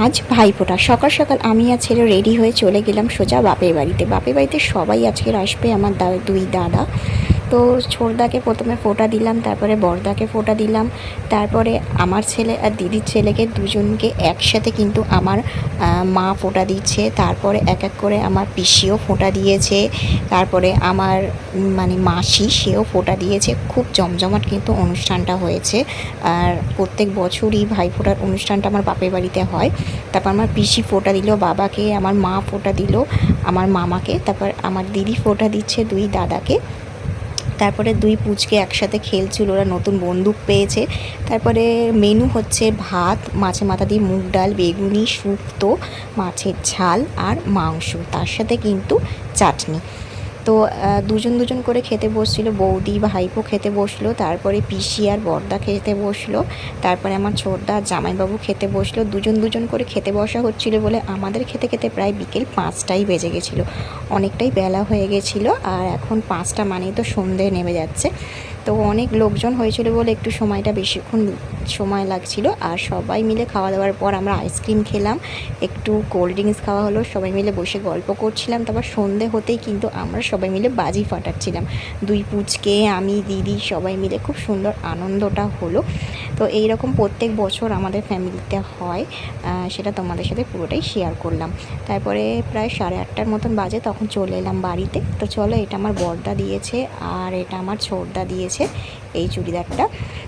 আজ ভাইফোঁটা। সকাল সকাল আমি আর ছেলে রেডি হয়ে চলে গেলাম সোজা বাপের বাড়িতে। বাপের বাড়িতে সবাই আজকের আসবে, আমার দুই দাদা। তো ছোটদাকে প্রথমে ফোঁটা দিলাম, তারপরে বড়দাকে ফোঁটা দিলাম, তারপরে আমার ছেলে আর দিদির ছেলেকে দুজনকে একসাথে কিন্তু আমার মা ফোঁটা দিচ্ছে। তারপরে এক এক করে আমার পিসিও ফোঁটা দিয়েছে, তারপরে আমার মানে মাসি সেও ফোঁটা দিয়েছে। খুব জমজমাট কিন্তু অনুষ্ঠানটা হয়েছে। আর প্রত্যেক বছরই ভাইফোঁটার অনুষ্ঠানটা আমার বাপের বাড়িতে হয়। তারপর আমার পিসি ফোঁটা দিল বাবাকে, আমার মা ফোঁটা দিল আমার মামাকে, তারপর আমার দিদি ফোঁটা দিচ্ছে দুই দাদাকে। তারপরে দুই পুচকে একসাথে খেলছিল, ওরা নতুন বন্দুক পেয়েছে। তারপরে মেনু হচ্ছে ভাত, মাছের মাথা দিয়ে মুগ ডাল, বেগুনি, শুক্তো, মাছের ঝাল আর মাংস, তার সাথে কিন্তু চাটনি। তো দুজন দুজন করে খেতে বসছিল, বৌদি ভাইপো খেতে বসলো, তারপরে পিসি আর বড়দা খেতে বসলো, তারপরে আমার ছোটদা জামাইবাবু খেতে বসলো। দুজন দুজন করে খেতে বসা হচ্ছিল বলে আমাদের খেতে খেতে প্রায় বিকেল 5টাই বেজে গেছিলো, অনেকটাই বেলা হয়ে গেছিলো। আর এখন 5টা মানেই তো সন্ধে নেমে যাচ্ছে। তো অনেক লোকজন হয়েছিল বলে একটু সময়টা বেশিক্ষণ সময় লাগছিল। আর সবাই মিলে খাওয়া দাওয়ার পর আমরা আইসক্রিম খেলাম, একটু কোল্ড ড্রিঙ্কস খাওয়া হলো, সবাই মিলে বসে গল্প করছিলাম। তারপর সন্ধে হতেই কিন্তু আমরা সবাই মিলে বাজি ফাটাচ্ছিলাম, দুই পুচকে, আমি, দিদি, সবাই মিলে খুব সুন্দর আনন্দটা হলো। তো এই রকম প্রত্যেক বছর আমাদের ফ্যামিলিতে হয়, সেটা তোমাদের সাথে পুরোটাই শেয়ার করলাম। তারপরে প্রায় 8:30টার মতন বাজে, তখন চলে এলাম বাড়িতে। তো চলো, এটা আমার বড়দা দিয়েছে আর এটা আমার ছোটদা দিয়েছে এই চুড়িদারটা।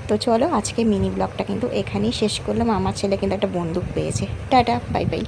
তো চলো, আজকে মিনি ব্লগটা কিন্তু এখানেই শেষ করলাম। আমার ছেলে কিন্তু একটা বন্দুক পেয়েছে। Tata, bye bye.